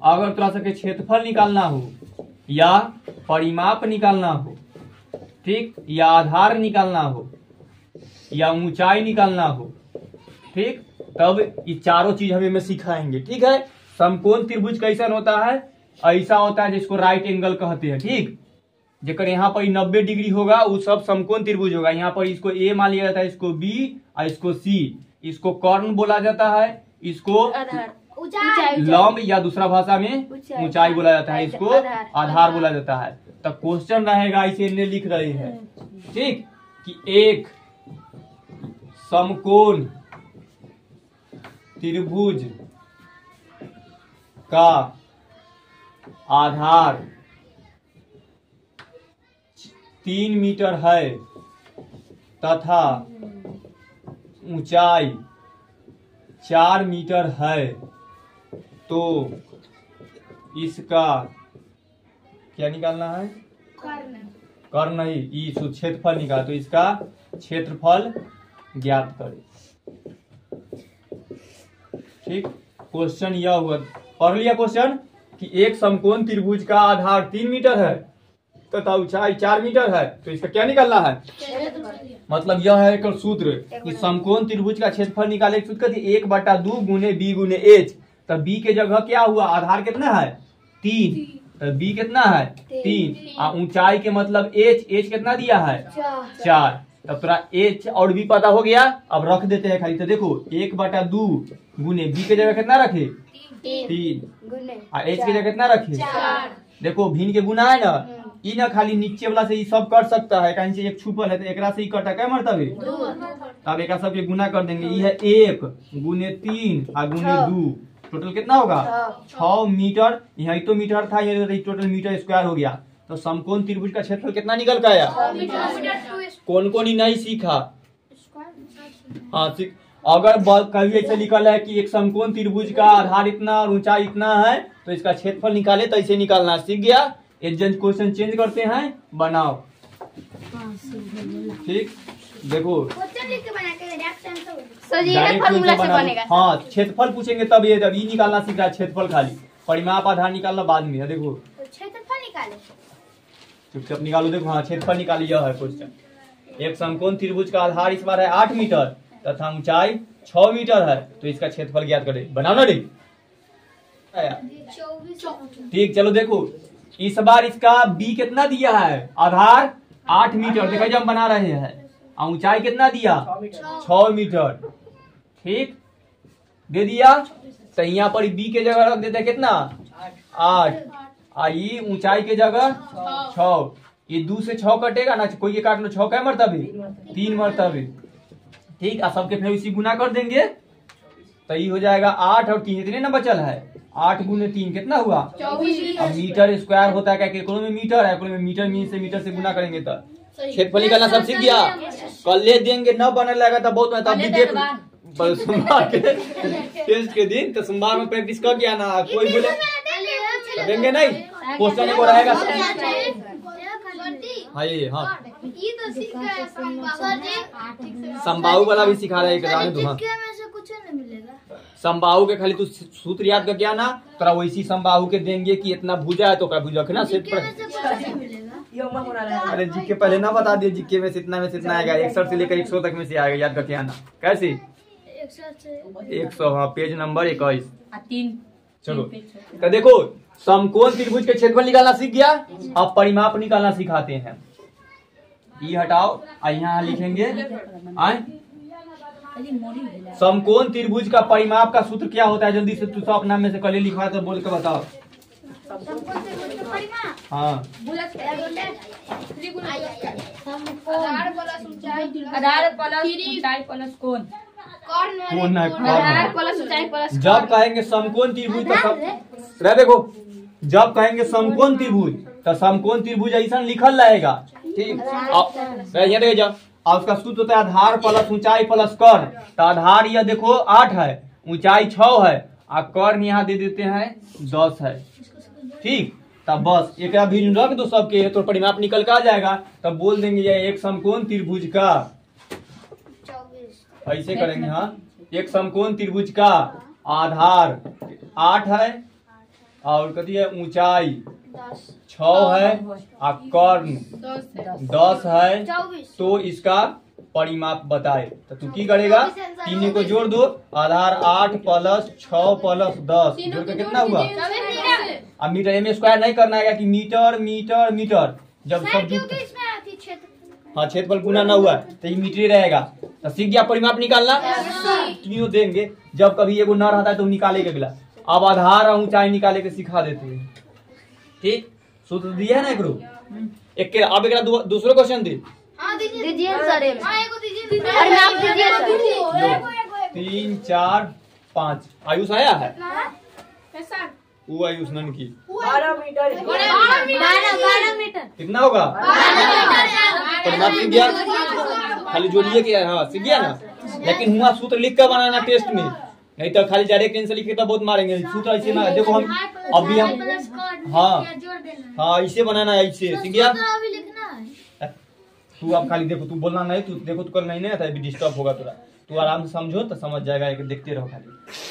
अगर तोरा सबके क्षेत्रफल निकालना हो या परिमाप निकालना हो, ठीक, या आधार निकालना हो या ऊंचाई निकालना हो, ठीक, तब ये चारों चीज हमें सिखाएंगे। ठीक है। समकोण त्रिभुज कैसा होता है? ऐसा होता है जिसको राइट एंगल कहते हैं। ठीक, जेकर यहाँ पर 90 डिग्री होगा वो सब समकोण त्रिभुज होगा। यहाँ पर इसको ए मान लिया जाता है, इसको बी और इसको सी। इसको कर्ण बोला जाता है, इसको लंब या दूसरा भाषा में ऊंचाई बोला जाता है, इसको आधार बोला जाता है। तो क्वेश्चन रहेगा, इसे इन्हें लिख रहे हैं, ठीक, कि एक समकोण त्रिभुज का आधार 3 मीटर है तथा ऊंचाई 4 मीटर है, तो इसका क्या निकालना है? कर्ण नहीं, क्षेत्रफल निकाल। तो इसका क्षेत्रफल ज्ञात करें। ठीक, क्वेश्चन यह हुआ, पढ़ लिया क्वेश्चन कि एक समकोण त्रिभुज का आधार 3 मीटर है तथा ऊंचाई 4 मीटर है, तो इसका क्या निकालना है? मतलब यह है एक सूत्र कि समकोण त्रिभुज का क्षेत्रफल निकाले। सूत्र 1/2 गुने बी गुने एच। तब बी के जगह क्या हुआ? आधार कितना है? 3। तो बी कितना है? 3। और ऊंचाई के मतलब एच, एच कितना दिया है? 4। तब थोड़ा एच और बी पता हो गया। अब रख देते हैं खाली। तो देखो 1/2 गुने बी के जगह कितना रखे? 3 और एच के जगह कितना रखे? 4। देखो भिन्न के गुना है ना, ई ना खाली नीचे वाला से ये सब कर सकता है, कहीं से एक छुपल है तो एकरा से ही कटा क्या मरतबे? तब एक सबके गुना कर देंगे। ये है 1 गुने 3 और गुने 2, टोटल कितना होगा? 6 मीटर। यहाँ तो मीटर था, ये टोटल मीटर स्क्वायर हो गया। तो समकोण त्रिभुज का क्षेत्रफल कितना निकल के आया? कौन कौन ही नहीं सीखा? हाँ, अगर कभी ऐसे निकल है कि एक समकोण त्रिभुज का आधार इतना और ऊंचाई इतना है, तो इसका क्षेत्रफल निकाले तो ऐसे निकालना सीख गया। एक जन क्वेश्चन चेंज करते हैं, बनाओ। ठीक, देखो हाँ, क्षेत्रफल पूछेंगे तब ये निकालना सीख रहा है। क्षेत्रफल खाली, परिमाप आधार निकालना बाद में है। देखो क्षेत्रफल निकाले, चुपचाप निकालो। देखो हाँ, क्षेत्रफल निकाली। यह है क्वेश्चन। एक समकोण त्रिभुज का आधार इस बार है 8 मीटर तथा ऊंचाई 6 मीटर है, तो इसका क्षेत्रफल ज्ञात करें। बनाओ ना। ठीक, चलो देखो इस बार इसका बी कितना दिया है? आधार 8 मीटर। देखो जब हम बना रहे हैं, ऊंचाई कितना दिया? 6 मीटर। ठीक, दे दिया। तो यहाँ पर बी के जगह रख देते कितना? 8। आई ऊंचाई के जगह 6। ये 2 से 6 कटेगा ना, कोई ये काट लो। 6 क्या मरतबे? 3 मरतबे। ठीक, और सबके फिर इसी गुना कर देंगे तो ये हो जाएगा 8 और 3 इतने ना बचल है। 8 गुने 3 कितना हुआ? 24। अब मीटर स्क्वायर होता है क्या? में मीटर है, में मीटर से गुना करेंगे तो क्षेत्रफल निकालना सब सीख गया। कल ले देंगे, न बने लगा तो बहुत सोमवार के टेस्ट के दिन, तो सोमवार में प्रैक्टिस कर गया ना। कोई बोले देंगे नहीं, क्वेश्चन एगो रहेगा। हाँ ये हाँ, संबाहु वाला भी सिखा रहे हैं। संबाहु के खाली तू सूत्र याद कर गया ना, तोरा वैसी संबाहु के देंगे कि इतना भुजा है तो भुजा ना सेट पर। अरे जीके पहले ना बता दिए, जीके में से इतना आएगा। 61 से लेकर 100 तक में से आएगा, याद करके आना। कैसे? 100। हाँ, पेज नंबर 21। चलो तो देखो समकोण त्रिभुज के क्षेत्रफल निकालना सीख गया। अब परिमाप निकालना सिखाते हैं। ये हटाओ, यहाँ लिखेंगे समकोण त्रिभुज का परिमाप का सूत्र क्या होता है? जल्दी से तू सब नाम में से कल लिखवा तो बोल के बताओ। हाँ, जब कहेंगे समकोण त्रिभुज तो देखो, जब कहेंगे समकोण त्रिभुज तो समकोण त्रिभुज ऐसा लिखल रहेगा। ठीक, यहाँ देख जाओ। और उसका सूत्र होता है आधार प्लस ऊंचाई प्लस कर्ण। तो आधार यह देखो 8 है, ऊंचाई 6 है और कर्ण यहाँ दे देते हैं 10 है। ठीक, तब बस एक भी रख दो सबके, तो परिमाप निकल के आ जाएगा। तब बोल देंगे ये एक समकोण त्रिभुज का, ऐसे करेंगे। हाँ, एक समकोण त्रिभुज का आधार 8 है और कथी है ऊंचाई 6 है और कर्ण 10 है, तो इसका परिमाप बताए। तो तू की करेगा, तीनों को जोड़ दो, आधार 8 प्लस 6 प्लस 10 जोड़ के कितना हुआ। अब मीटर एम स्क्वायर नहीं करना है कि मीटर मीटर मीटर, जब सब हाँ क्षेत्रफल गुना ना हुआ तो ये मीटर ही रहेगा। तो सीख गया परिमाप निकालना, तीनों देंगे। जब कभी एगो न रहता है तो निकाले के अगला। अब आधार और ऊंचाई निकाले के सिखा देते हैं। ठीक, सूत्र दिया है ना एकरो एक के। अब एक दूसरा क्वेश्चन दे दीजिए सर, 3 4 5 आयुष आया है, वो आयुष नन की 12 मीटर कितना होगा। परिमाप सीख गया, खाली जोड़िए कि हाँ सीख गया ना। लेकिन हुआ सूत्र लिख कर बनाना टेस्ट में, नहीं तो खाली डायरेक्ट आंसर लिखे तो बहुत मारेंगे। सूत्र ऐसे ना, देखो हम अभी हम हाँ ऐसे बनाना है, ऐसे सीख गया। तू अब खाली देखो, तू बोलना नहीं, तू देखो तो कल नहीं आता, अभी डिस्टर्ब होगा तोरा। तू आराम से समझो तो समझ जाएगा, एक देखते रहो खाली।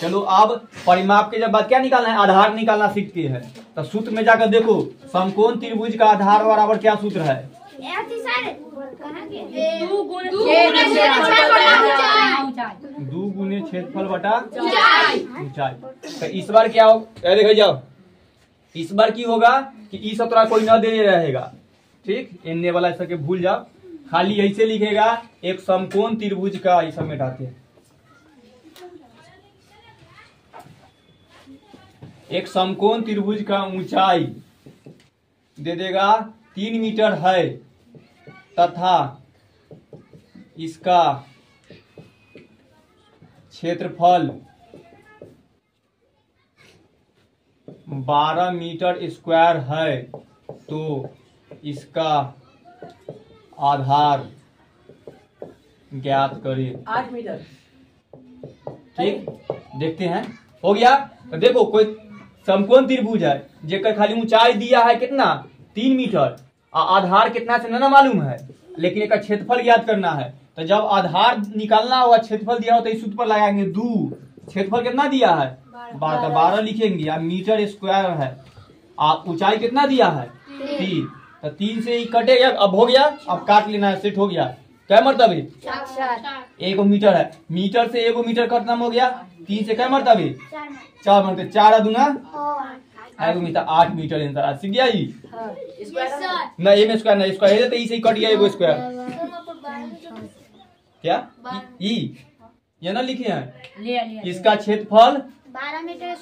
चलो अब परिमाप के जब बात क्या निकालना है, आधार निकालना सीखते हैं। तो सूत्र में जाकर देखो, समकोण त्रिभुज का आधार बराबर क्या सूत्र है। 2 गुने क्षेत्रफल बटा ऊंचाई। तो इस बार क्या हो, देखो जाओ, इस बार की होगा कि इस सत्रह कोई न दे रहेगा। ठीक, इनने वाला ऐसा के भूल जाओ, खाली ऐसे लिखेगा एक समकोण त्रिभुज का, ये सब मिटाते हैं। एक समकोण त्रिभुज का ऊंचाई दे देगा 3 मीटर है तथा इसका क्षेत्रफल 12 मीटर स्क्वायर है, तो इसका आधार ज्ञात करें। 8 मीटर। ठीक, देखते हैं हो गया। तो देखो कोई समकोण त्रिभुज है जेकर खाली ऊंचाई दिया है कितना 3 मीटर, आधार कितना से ना मालूम है, लेकिन एक क्षेत्रफल ज्ञात करना है। तो जब आधार निकालना होगा, क्षेत्रफल दिया हो तो इस सूत्र पर लगाएंगे 2। क्षेत्रफल कितना दिया है 12 लिखेंगे, या मीटर स्क्वायर है। ऊंचाई कितना दिया है 3, तो 3 से ही कटेगा। अब हो गया, अब काट लेना है, सेट हो गया। क्या मरतबे 1 मीटर है, मीटर से 1 मीटर का हो गया। 3 से क्या मरतबे 4 मरतबे, 4 दूना 1 मीटर, 8 मीटर आंसर सीख गया। ना एम स्क्वायर ना स्क्वायर, तो इसे ही कट गया 1 स्क्वायर। क्या ये ना लिखे हैं, इसका क्षेत्रफल 12 मीटर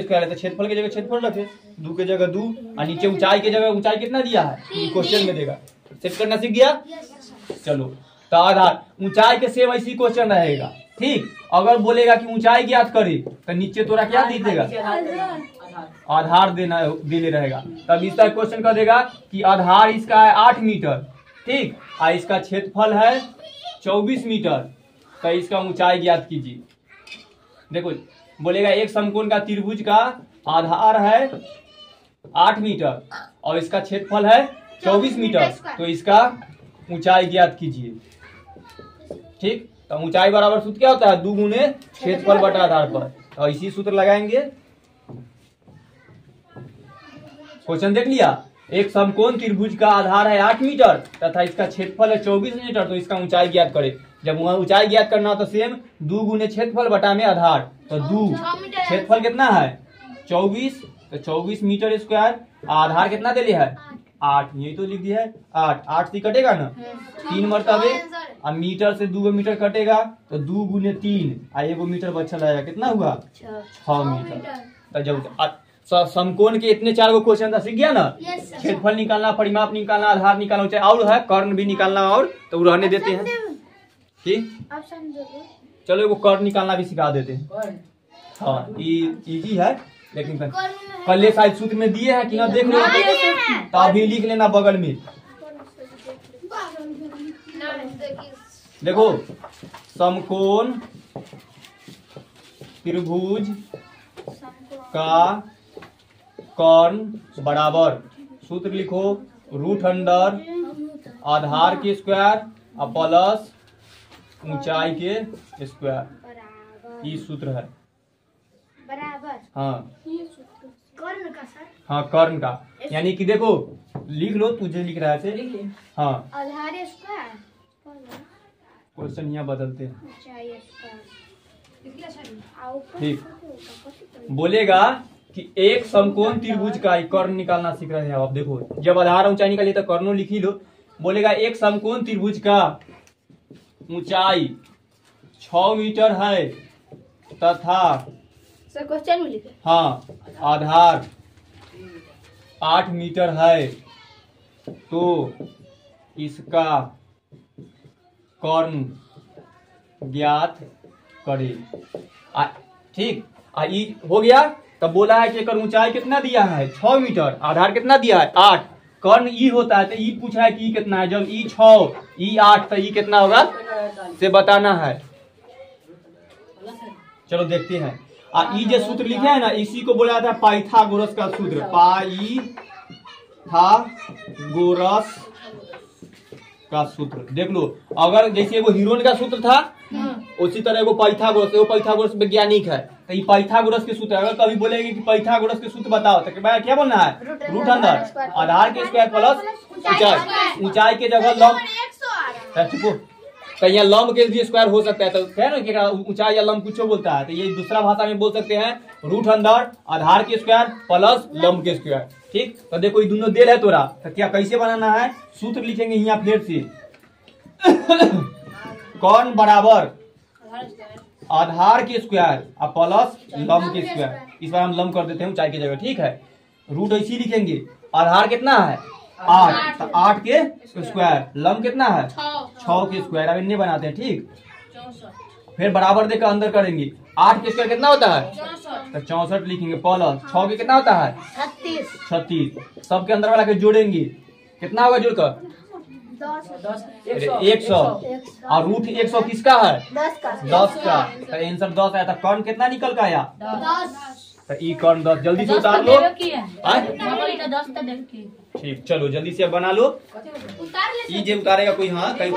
स्क्वायर है, तो क्षेत्रफल की जगह क्षेत्रफल रखे, 2 की जगह 2, और नीचे ऊंचाई की जगह ऊंचाई कितना दिया है क्वेश्चन में देगा। सेट करना सीख गया। चलो, तो आधार ऊंचाई के सेम ऐसी क्वेश्चन रहेगा। ठीक, अगर बोलेगा कि ऊंचाई ज्ञात करे तो नीचे तोरा क्या दे देगा, आधार देने रहेगा। तब इसका क्वेश्चन कर देगा कि आधार इसका है 8 मीटर, ठीक, और इसका क्षेत्रफल है 24 मीटर, तो इसका ऊंचाई ज्ञात कीजिए। देखो बोलेगा एक समकोण का त्रिभुज का आधार है 8 मीटर और इसका क्षेत्रफल है 24 मीटर, तो इसका ऊंचाई ज्ञात कीजिए। ठीक, तो ऊंचाई बराबर सूत्र क्या होता है 2 गुने क्षेत्रफल बटा आधार पर, और इसी सूत्र लगाएंगे। क्वेश्चन देख लिया, एक समकोण त्रिभुज का आधार है 8 मीटर तथा इसका क्षेत्रफल है 24 मीटर, तो इसका ऊंचाई ज्ञात करे। जब वहां ऊंचाई ज्ञात करना हो तो सेम 2 गुने क्षेत्रफल बटा में आधार, तो 2 क्षेत्रफल कितना है 24, तो 24 मीटर स्क्वायर, आधार कितना दे लिया है 8, यही तो लिख दिया है 8 से कटेगा ना 3 मरतबे, और मीटर से 2 मीटर कटेगा तो 2 गुने 3, और 1 मीटर बचा रहेगा, कितना हुआ 6 मीटर। तो जब समकोण के इतने 4 क्वेश्चन था, सीख गया ना। क्षेत्रफल निकालना, परिमाप निकालना, आधार निकालना, चाहे और है कर्ण भी निकालना, और तो रहने देते हैं। ठीक, चलो एगो कर्ण निकालना भी सिखा देते हैं। हाँ, इजी है, लेकिन कल शायद सूत्र में दिए हैं कि ना, देख लो तो अभी लिख लेना बगल में। देखो समकोण त्रिभुज का कर्ण बराबर, सूत्र लिखो √अंडर आधार के स्क्वायर और प्लस ऊंचाई के स्क्वायर, ये सूत्र है बराबर। हाँ, हाँ कर्ण का, यानी कि देखो लिख लो, तुझे लिख रहा है ऐसे। हाँ आधार स्क्वायर क्वेश्चन यहाँ बदलते हैं। ऊंचाई स्क्वायर ठीक, बोलेगा कि एक समकोण त्रिभुज का कर्ण निकालना सीख रहे हैं आप। देखो जब आधार ऊंचाई निकालिए तो कर्णों लिख ही लो। बोलेगा एक समकोण त्रिभुज का ऊंचाई 6 मीटर है तथा सर क्वेश्चन में लिखे। हाँ आधार 8 मीटर है, तो इसका कर्ण ज्ञात करे। ठीक, ई हो गया। तब बोला है कि एकर ऊंचाई कितना दिया है 6 मीटर, आधार कितना दिया है 8, कर्ण ई होता है, तो ई पूछा है कि ई कितना है। जब ई 6 ई 8 तो ई कितना होगा से बताना है। चलो देखते हैं। ई जो सूत्र लिखे है ना, इसी को बोला जाता है पाइथागोरस का सूत्र। पाइथागोरस का सूत्र देख लो। अगर जैसे वो हीरोन का सूत्र था उसी तरह वो पाइथागोरस वैज्ञानिक है, तो ये पाइथागोरस के सूत्र। अगर कभी बोलेंगे कि पाइथागोरस के सूत्र बताओ तो क्या बोलना है, रूट अंडर आधार के स्क्वायर प्लस ऊंचाई। ऊंचाई के जगह लंब, तो यहाँ लंब के भी स्क्वायर हो सकता है, तो है ना कि ऊंचाई या लंब कुछ बोलता है, तो ये दूसरा भाषा में बोल सकते हैं रूट अंडर आधार के स्क्वायर प्लस लंब के स्क्वायर। ठीक, तो देखो ये दोनों देल है तोरा, तो क्या कैसे बनाना है, सूत्र लिखेंगे यहाँ फिर से। कौन बराबर आधार के स्क्वायर और प्लस लंब के स्क्वायर। इस बार हम लंब कर देते हैं ऊंचाई की जगह। ठीक है, रूट ऐसी लिखेंगे। आधार कितना है 8, तो 8 के स्क्वायर, लंब कितना है 6 के स्क्वायर। अब इन्हें बनाते हैं। ठीक, फिर बराबर देकर अंदर करेंगे। 8 के स्क्वायर कितना होता है तो 64 लिखेंगे, प्लस 6 के कितना होता है 36। सबके अंदर वाला के जोड़ेंगे, कितना होगा जोड़कर 100। और रूट 100 किसका है 10 का। तो आंसर 10 आया था। कर्ण कितना निकल का आया 10। तो ई कर्ण 10 जल्दी से उतार लो। ठीक, चलो जल्दी से बना लो। ई जे उतारेगा कोई, हाँ कहीं